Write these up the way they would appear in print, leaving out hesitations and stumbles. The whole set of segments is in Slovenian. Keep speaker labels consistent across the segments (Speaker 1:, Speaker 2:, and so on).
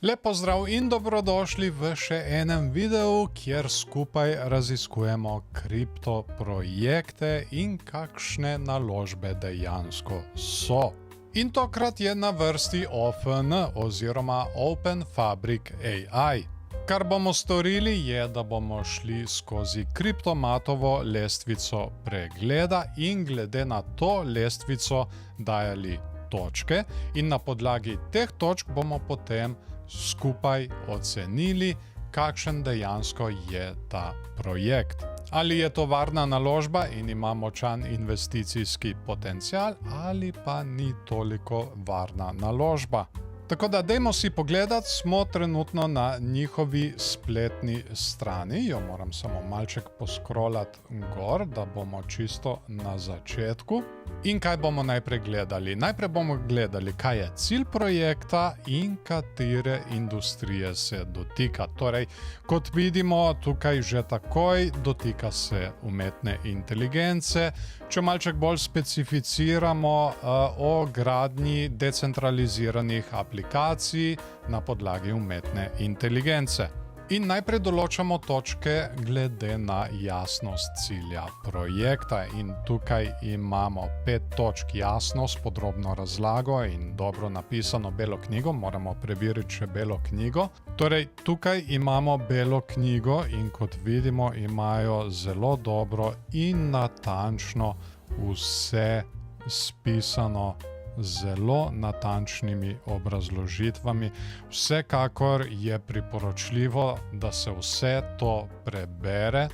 Speaker 1: Lep pozdrav in dobrodošli v še enem videu, kjer skupaj raziskujemo kriptoprojekte in kakšne naložbe dejansko so. In tokrat je na vrsti OFN oziroma Open Fabric AI. Kar bomo storili je, da bomo šli skozi kriptomatovo lestvico pregleda in glede na to lestvico dajali točke in na podlagi teh točk bomo potem skupaj ocenili, kakšen dejansko je ta projekt. Ali je to varna naložba in ima močan investicijski potencial, ali pa ni toliko varna naložba. Tako da dajmo si pogledati, smo trenutno na njihovi spletni strani. Jo moram samo malček poskrolati gor, da bomo čisto na začetku. In kaj bomo najprej gledali? Najprej bomo gledali, kaj je cilj projekta in katere industrije se dotika. Torej, kot vidimo, tukaj že takoj dotika se umetne inteligence. Če malček bolj specificiramo o gradnji decentraliziranih aplikacij na podlagi umetne inteligence. In najprej določamo točke glede na jasnost cilja projekta. In tukaj imamo 5 točk: jasnost, podrobno razlago in dobro napisano belo knjigo. Moramo preveriti še belo knjigo. Torej, tukaj imamo belo knjigo in kot vidimo, imajo zelo dobro in natančno vse spisano, zelo natančnimi obrazložitvami. Vsekakor je priporočljivo, da se vse to prebere,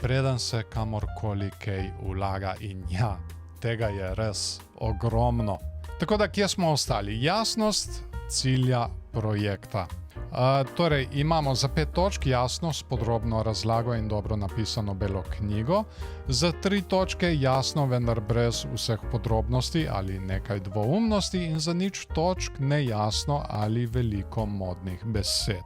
Speaker 1: preden se kamorkoli kaj vlaga, in ja, tega je res ogromno. Tako da, kje smo ostali? Jasnost cilja projekta. Torej, imamo za 5 točk jasnost, podrobno razlago in dobro napisano belo knjigo. Za 3 točke jasno, vendar brez vseh podrobnosti ali nekaj dvoumnosti, in za 0 točk nejasno ali veliko modnih besed.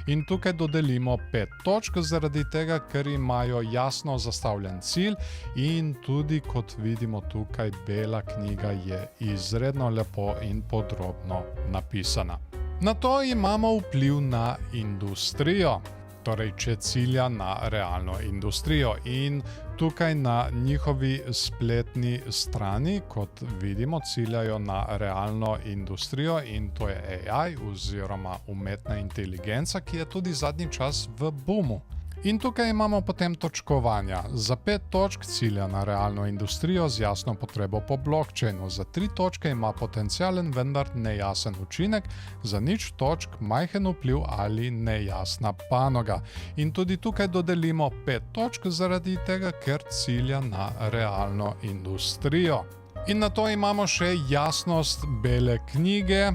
Speaker 1: In tukaj dodelimo 5 točk zaradi tega, ker imajo jasno zastavljen cilj in tudi, kot vidimo tukaj, bela knjiga je izredno lepo in podrobno napisana. Na to imamo vpliv na industrijo, torej če cilja na realno industrijo, in tukaj na njihovi spletni strani, kot vidimo, ciljajo na realno industrijo, in to je AI oziroma umetna inteligenca, ki je tudi zadnji čas v boomu. In tukaj imamo potem točkovanja. Za 5 točk cilja na realno industrijo z jasno potrebo po blockchainu. Za 3 točke ima potencialen, vendar nejasen učinek. Za 0 točk majhen vpliv ali nejasna panoga. In tudi tukaj dodelimo 5 točk zaradi tega, ker cilja na realno industrijo. In na to imamo še jasnost bele knjige.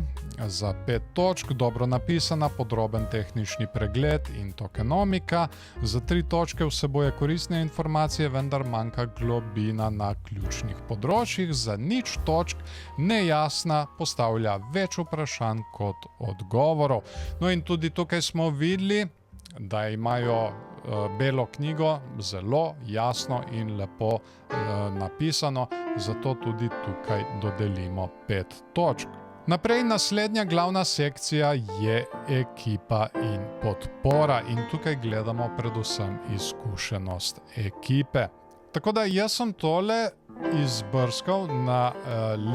Speaker 1: Za 5 točk dobro napisana, podroben tehnični pregled in tokenomika. Za 3 točke vseboje koristne informacije, vendar manjka globina na ključnih področjih. Za 0 točk nejasna, postavlja več vprašanj kot odgovorov. No, in tudi tukaj smo videli, da imajo belo knjigo zelo jasno in lepo napisano, zato tudi tukaj dodelimo 5 točk. Naprej, naslednja glavna sekcija je ekipa in podpora, in tukaj gledamo predvsem izkušenost ekipe. Tako da jaz sem tole izbrskal na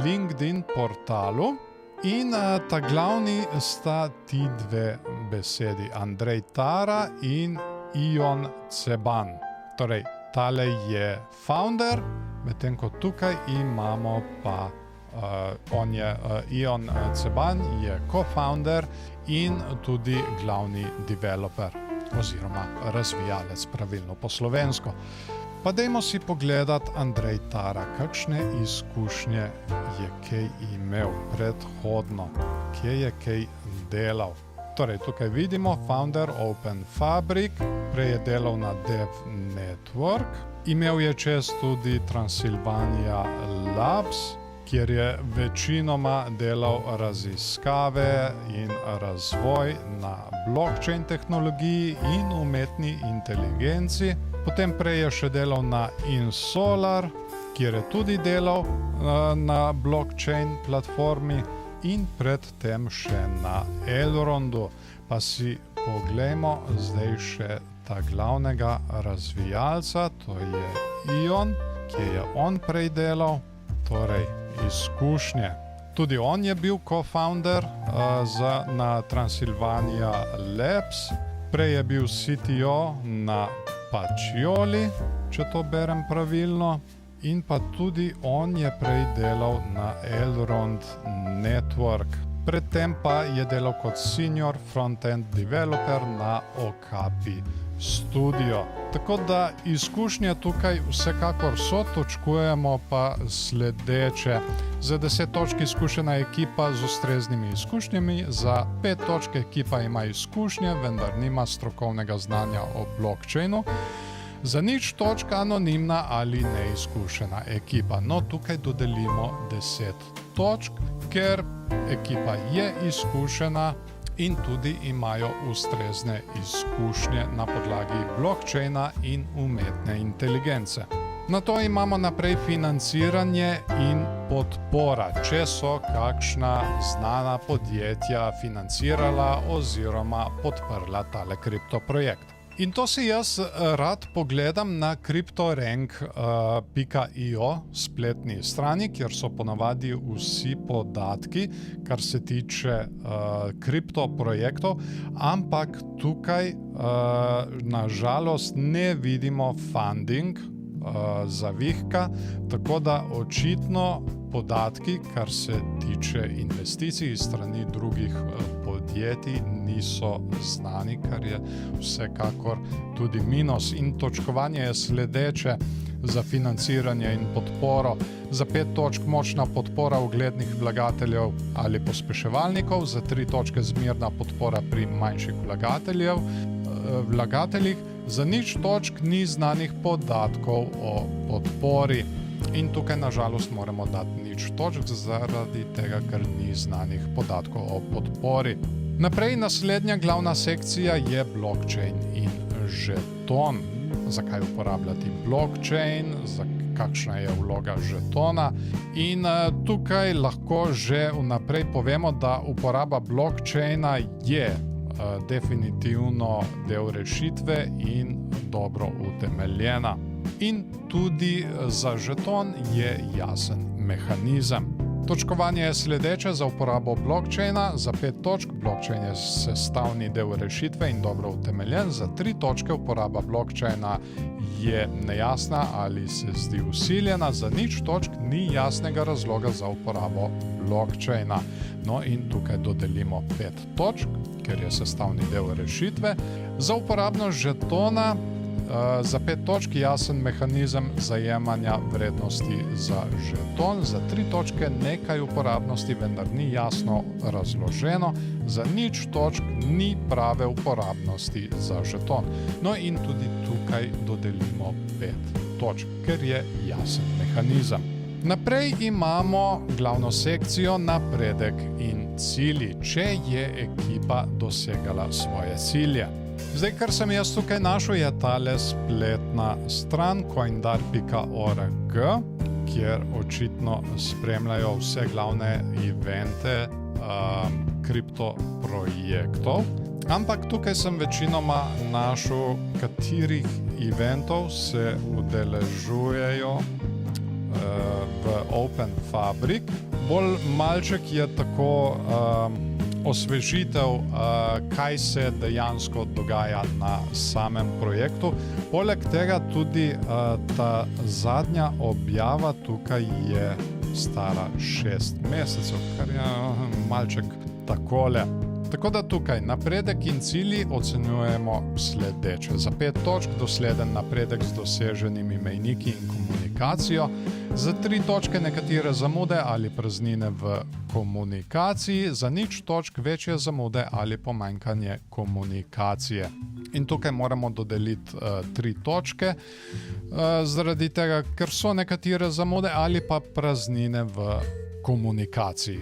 Speaker 1: LinkedIn portalu in ta glavni sta ti dve besedi, Andrej Tara in Ion Ceban. Torej, tale je founder, medtem ko tukaj imamo pa Ion Ceban je co-founder in tudi glavni developer oziroma razvijalec, pravilno po slovensko. Pa dajmo si pogledati Andrej Tara, kakšne izkušnje je kaj imel predhodno, kje je kaj delal. Torej, tukaj vidimo founder Open Fabric, prej je delal na Dev Network, imel je čez tudi Transylvania Labs, kjer je večinoma delal raziskave in razvoj na blockchain tehnologiji in umetni inteligenci. Potem prej je še delal na InSolar, kjer je tudi delal na blockchain platformi. in predtem še na Elrondu. Pa si poglejmo zdaj še ta glavnega razvijalca, to je Ion, ki je on prej delal, torej izkušnje. Tudi on je bil co-founder na Transylvania Labs, prej je bil CTO na Pacioli, če to berem pravilno, in pa tudi on je prej delal na Elrond Network. Predtem pa je delal kot senior front-end developer na Okapi Studio. Tako da izkušnje tukaj vsekakor so, točkujemo pa sledeče. Za 10 točk izkušena ekipa z ustreznimi izkušnjami, za 5 točk ekipa ima izkušnje, vendar nima strokovnega znanja o blockchainu. Za 0 točk anonimna ali neizkušena ekipa. No, tukaj dodelimo 10 točk, ker ekipa je izkušena in tudi imajo ustrezne izkušnje na podlagi blockchaina in umetne inteligence. Nato imamo naprej financiranje in podpora, če so kakšna znana podjetja financirala oziroma podprla tale kriptoprojekt. In to si jaz rad pogledam na cryptorank.io spletni strani, kjer so ponavadi vsi podatki, kar se tiče kriptoprojektov, ampak tukaj na žalost ne vidimo funding zavihka, tako da očitno podatki, kar se tiče investicij strani drugih podjetij, niso znani, kar je vsekakor tudi minus. In točkovanje je sledeče za financiranje in podporo. Za 5 točk močna podpora uglednih vlagateljev ali pospeševalnikov, za 3 točke zmerna podpora pri manjših vlagateljih, za 0 točk ni znanih podatkov o podpori. In tukaj nažalost moramo dati 0 točk zaradi tega, ker ni znanih podatkov o podpori. Naprej naslednja glavna sekcija je blockchain in žeton. Zakaj uporabljati blockchain, kakšna je vloga žetona. In tukaj lahko že vnaprej povemo, da uporaba blockchaina je definitivno del rešitve in dobro utemeljena. In tudi za žeton je jasen mehanizem. Točkovanje je sledeče za uporabo blockchaina. Za 5 točk blockchain je sestavni del rešitve in dobro utemeljen. Za 3 točke uporaba blockchaina je nejasna ali se zdi vsiljena. Za 0 točk ni jasnega razloga za uporabo blockchaina. No in tukaj dodelimo 5 točk, ker je sestavni del rešitve. Za uporabnost žetona za 5 točk jasen mehanizem zajemanja vrednosti za žeton, za 3 točke nekaj uporabnosti, vendar ni jasno razloženo, za 0 točk ni prave uporabnosti za žeton. No in tudi tukaj dodelimo 5 točk, ker je jasen mehanizem. Naprej imamo glavno sekcijo napredek in cilji, če je ekipa dosegala svoje cilje. Zdaj, kar sem jaz tukaj našel, je tale spletna stran coindar.org, kjer očitno spremljajo vse glavne evente kriptoprojektov. Ampak tukaj sem večinoma našel, katerih eventov se udeležujejo v Open Fabric. Bolj malček je tako osvežitev, kaj se dejansko dogaja na samem projektu. Poleg tega tudi ta zadnja objava tukaj je stara 6 mesecev, kar je malček takole. Tako da tukaj napredek in cilji ocenjujemo sledeče. Za 5 točk dosleden napredek z doseženimi mejniki in komunikacijo. Za 3 točke nekatere zamude ali praznine v komunikaciji. Za 0 točk večje zamude ali pomanjkanje komunikacije. In tukaj moramo dodeliti 3 točke, zaradi tega, ker so nekatere zamude ali pa praznine v komunikaciji.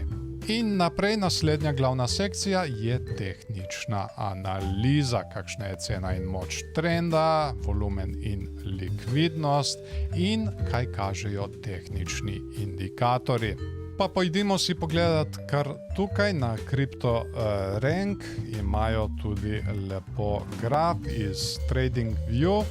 Speaker 1: In naprej naslednja glavna sekcija je tehnična analiza, kakšna je cena in moč trenda, volumen in likvidnost in kaj kažejo tehnični indikatorji. Pa pojdimo si pogledati kar tukaj na CryptoRank. Imajo tudi lepo graf iz TradingView.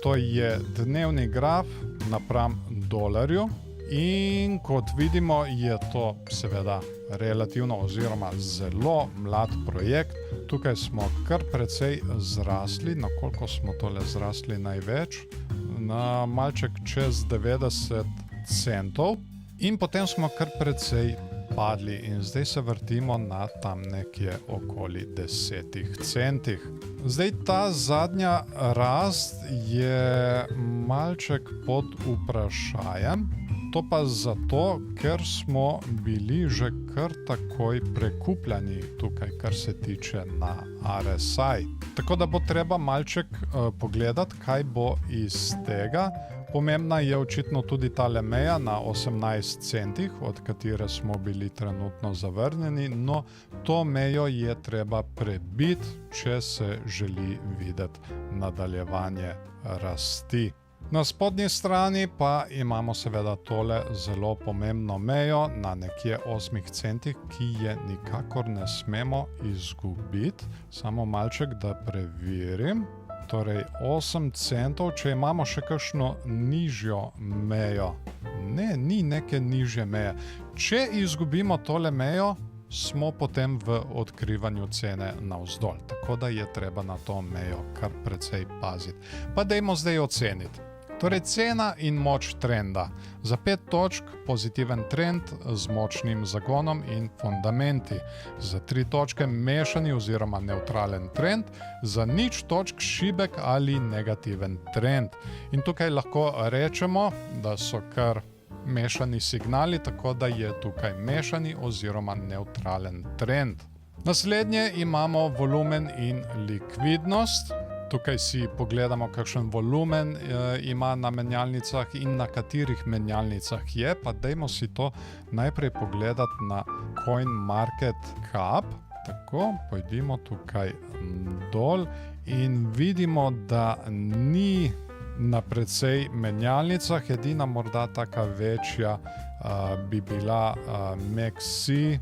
Speaker 1: To je dnevni graf napram dolarju. In kot vidimo, je to seveda relativno oziroma zelo mlad projekt. Tukaj smo kar precej zrasli. Na koliko smo tole zrasli največ? Na malček čez 90 centov. In potem smo kar precej padli in zdaj se vrtimo na tam nekje okoli 10 centih. Zdaj ta zadnja rast je malček pod vprašajem. To pa zato, ker smo bili že kar takoj prekupljani tukaj, kar se tiče na RSI. Tako da bo treba malček pogledati, kaj bo iz tega. Pomembna je očitno tudi tale meja na 18 centih, od katere smo bili trenutno zavrnjeni, no to mejo je treba prebiti, če se želi videti nadaljevanje rasti. Na spodnji strani pa imamo seveda tole zelo pomembno mejo na nekje 8 centih, ki je nikakor ne smemo izgubiti. Samo malček, da preverim. Torej 8 centov, če imamo še kakšno nižjo mejo. Ne, ni neke nižje meje. Če izgubimo tole mejo, smo potem v odkrivanju cene navzdol. Tako da je treba na to mejo kar precej paziti. Pa dajmo zdaj oceniti. Torej cena in moč trenda. Za 5 točk pozitiven trend z močnim zagonom in fundamenti. Za 3 točke mešani oziroma neutralen trend. Za 0 točk šibek ali negativen trend. In tukaj lahko rečemo, da so kar mešani signali, tako da je tukaj mešani oziroma neutralen trend. Naslednje imamo volumen in likvidnost. Tukaj si pogledamo, kakšen volumen ima na menjalnicah in na katerih menjalnicah je, pa dajmo si to najprej pogledati na CoinMarketCap. Tako, pojdimo tukaj dol in vidimo, da ni na precej menjalnicah, edina morda taka večja bi bila Maxi,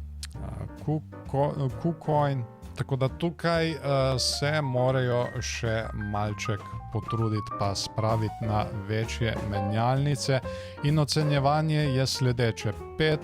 Speaker 1: KuCoin. Tako da tukaj se morajo še malček potruditi pa spraviti na večje menjalnice. In ocenjevanje je sledeče: 5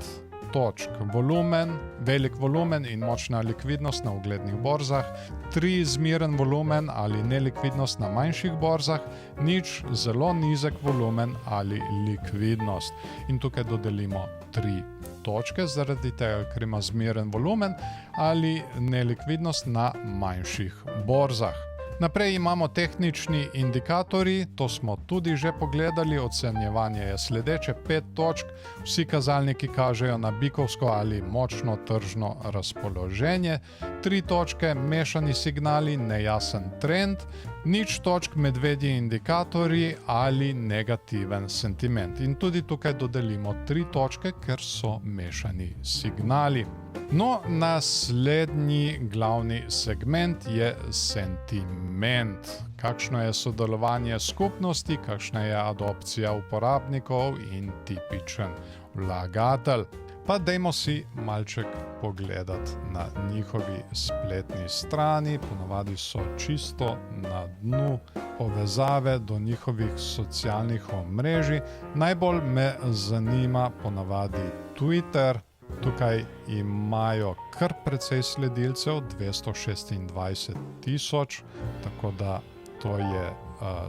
Speaker 1: točk volumen, velik volumen in močna likvidnost na uglednih borzah, 3 zmeren volumen ali nelikvidnost na manjših borzah, 0 zelo nizek volumen ali likvidnost. In tukaj dodelimo 3 točke, zaradi tega, ker ima zmeren volumen ali nelikvidnost na manjših borzah. Naprej imamo tehnični indikatorji, to smo tudi že pogledali, ocenjevanje je sledeče: 5 točk, vsi kazalniki kažejo na bikovsko ali močno tržno razpoloženje, 3 točke, mešani signali, nejasen trend, 0 točk, medvedji indikatorji ali negativen sentiment. In tudi tukaj dodelimo 3 točke, ker so mešani signali. No, naslednji glavni segment je sentiment. Kakšno je sodelovanje skupnosti, kakšna je adopcija uporabnikov in tipičen vlagatelj. Pa dajmo si malček pogledati na njihovi spletni strani. Ponavadi so čisto na dnu povezave do njihovih socialnih omrežij. Najbolj me zanima ponavadi Twitter. Tukaj imajo kar precej sledilcev, 226 000, tako da to je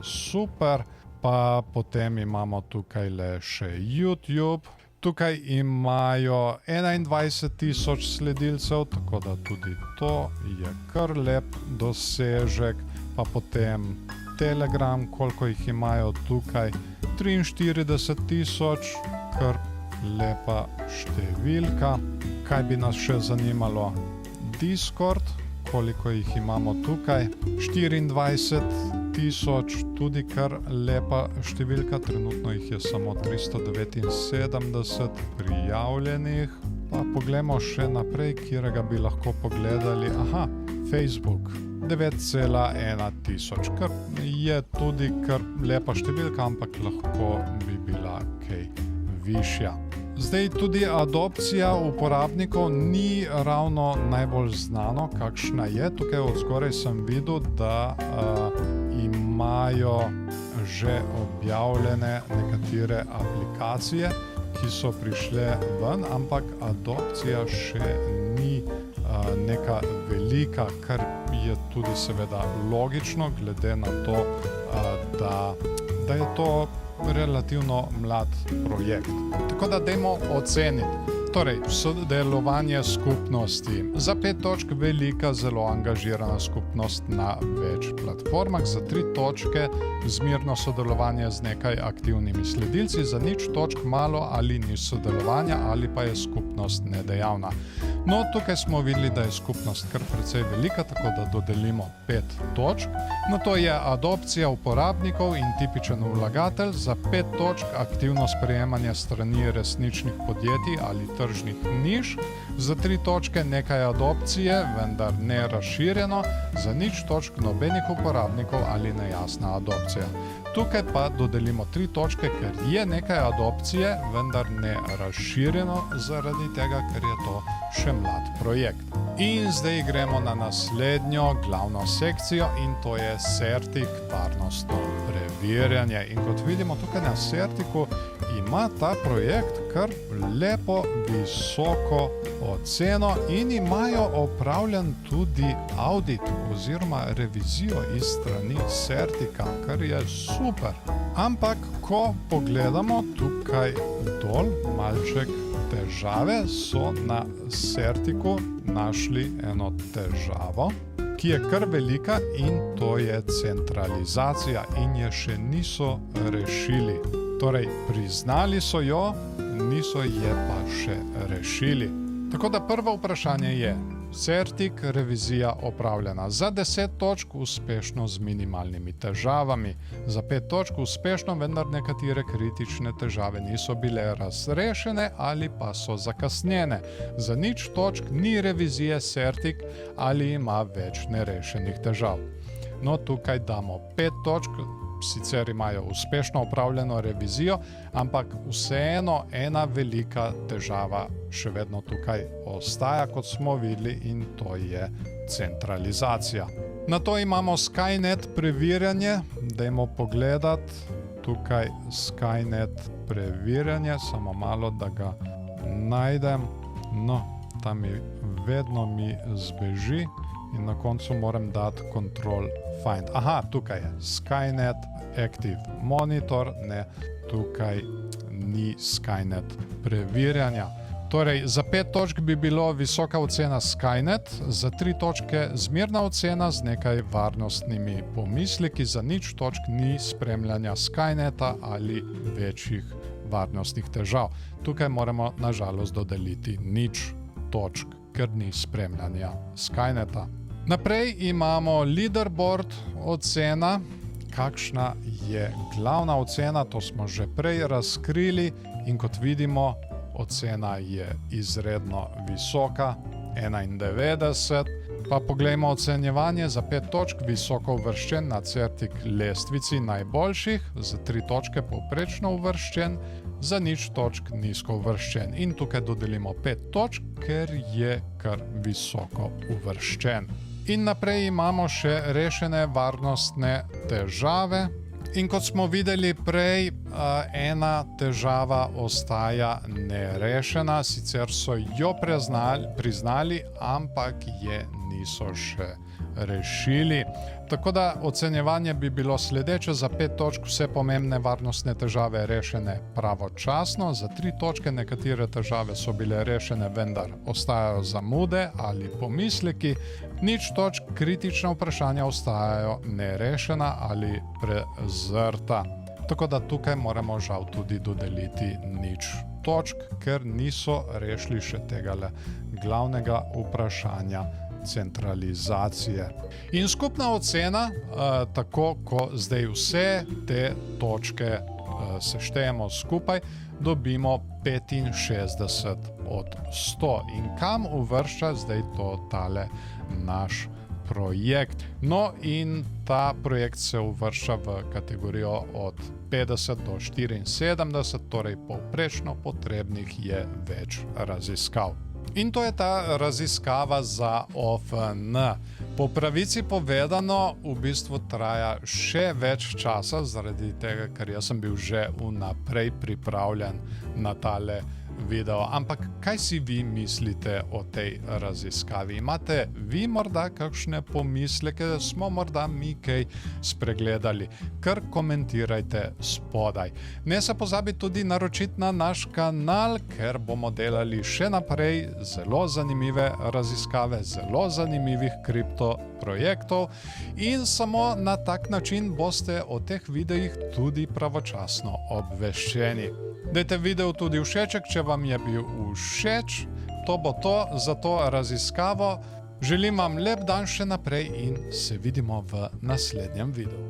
Speaker 1: super. Pa potem imamo tukaj le še YouTube. Tukaj imajo 21 000 sledilcev, tako da tudi to je kar lep dosežek. Pa potem Telegram, koliko jih imajo tukaj, 43 000, kar lepa številka. Kaj bi nas še zanimalo? Discord, koliko jih imamo tukaj, 24 000, tudi kar lepa številka, trenutno jih je samo 379 prijavljenih. Pa poglejmo še naprej, kjerega bi lahko pogledali. Aha, Facebook, 9,1 tisoč, kar je tudi kar lepa številka, ampak lahko bi bila kaj višja. Zdaj tudi adopcija uporabnikov ni ravno najbolj znano, kakšna je. Tukaj odzgoraj sem videl, da imajo že objavljene nekatere aplikacije, ki so prišle ven, ampak adopcija še ni neka velika, kar je tudi seveda logično, glede na to, da je to relativno mlad projekt. Tako da dajmo oceniti. Torej, sodelovanje skupnosti. Za 5 točk velika, zelo angažirana skupnost na več platformah. Za 3 točke zmirno sodelovanje z nekaj aktivnimi sledilci. Za 0 točk malo ali nič sodelovanja ali pa je skupnost nedejavna. No, tukaj smo videli, da je skupnost kar precej velika, tako da dodelimo 5 točk. No, to je adopcija uporabnikov in tipičen vlagatelj. Za 5 točk aktivno sprejemanje strani resničnih podjetij ali tržnih niš. Za 3 točke nekaj adopcije, vendar ne razširjeno. Za 0 točk nobenih uporabnikov ali nejasna adopcija. Tukaj pa dodelimo 3 točke, ker je nekaj adopcije, vendar ne razširjeno, zaradi tega, ker je to še mlad projekt. In zdaj gremo na naslednjo glavno sekcijo in to je Certik, varnostno preverjanje. In kot vidimo tukaj na Certiku ima ta projekt kar lepo visoko oceno in imajo opravljen tudi audit oziroma revizijo iz strani Certika, kar je super. Ampak, ko pogledamo tukaj dol, malček težave, so na Certiku našli eno težavo, ki je kar velika in to je centralizacija in je še niso rešili. Torej, priznali so jo, niso je pa še rešili. Tako da prvo vprašanje je, Certik, revizija opravljena. Za 10 točk uspešno z minimalnimi težavami. Za 5 točk uspešno, vendar nekatere kritične težave niso bile razrešene ali pa so zakasnjene. Za 0 točk ni revizije Certik ali ima več nerešenih težav. No, tukaj damo 5 točk, sicer imajo uspešno opravljeno revizijo, ampak vseeno ena velika težava še vedno tukaj ostaja, kot smo videli, in to je centralizacija. Na to imamo Skynet preverjanje, dajmo pogledati tukaj Skynet preverjanje, samo malo, da ga najdem. No, tam vedno mi zbeži in na koncu moram dati Ctrl Find. Aha, tukaj je Skynet Active Monitor, ne, tukaj ni Skynet preverjanja. Torej, za 5 točk bi bilo visoka ocena Skynet, za 3 točke zmirna ocena z nekaj varnostnimi pomisleki, za 0 točk ni spremljanja Skyneta ali večjih varnostnih težav. Tukaj moramo na žalost dodeliti 0 točk, ker ni spremljanja Skyneta. Naprej imamo leaderboard ocena. Kakšna je glavna ocena, to smo že prej razkrili in kot vidimo, ocena je izredno visoka, 91. Pa poglejmo ocenjevanje za 5 točk, visoko uvrščen na Certik lestvici najboljših, za 3 točke povprečno uvrščen, za 0 točk nizko uvrščen. In tukaj dodelimo 5 točk, ker je kar visoko uvrščen. In naprej imamo še rešene varnostne težave. In kot smo videli prej, ena težava ostaja nerešena, sicer so jo priznali, ampak je niso še rešili. Tako da ocenjevanje bi bilo sledeče, za 5 točk vse pomembne varnostne težave rešene pravočasno, za 3 točke nekatere težave so bile rešene, vendar ostajajo zamude ali pomisleki, 0 točk kritična vprašanja ostajajo nerešena ali prezrta. Tako da tukaj moramo žal tudi dodeliti 0 točk, ker niso rešili še tega glavnega vprašanja centralizacije. In skupna ocena, tako ko zdaj vse te točke seštejemo skupaj, dobimo 65 od 100. In kam uvršča zdaj to tale naš projekt. No in ta projekt se uvršča v kategorijo od 50 do 74, torej povprečno potrebnih je več raziskav. In to je ta raziskava za OFN. Po pravici povedano, v bistvu traja še več časa, zaradi tega, ker jaz sem bil že vnaprej pripravljen na tale video. Ampak kaj si vi mislite o tej raziskavi? Imate vi morda kakšne pomisleke? Smo morda mi kaj spregledali? Kar komentirajte spodaj. Ne se pozabi tudi naročiti na naš kanal, ker bomo delali še naprej zelo zanimive raziskave, zelo zanimivih kriptoprojektov in samo na tak način boste o teh videih tudi pravočasno obveščeni. Dajte video tudi všeček, če vam je bil všeč. To bo to za to raziskavo. Želim vam lep dan še naprej in se vidimo v naslednjem videu.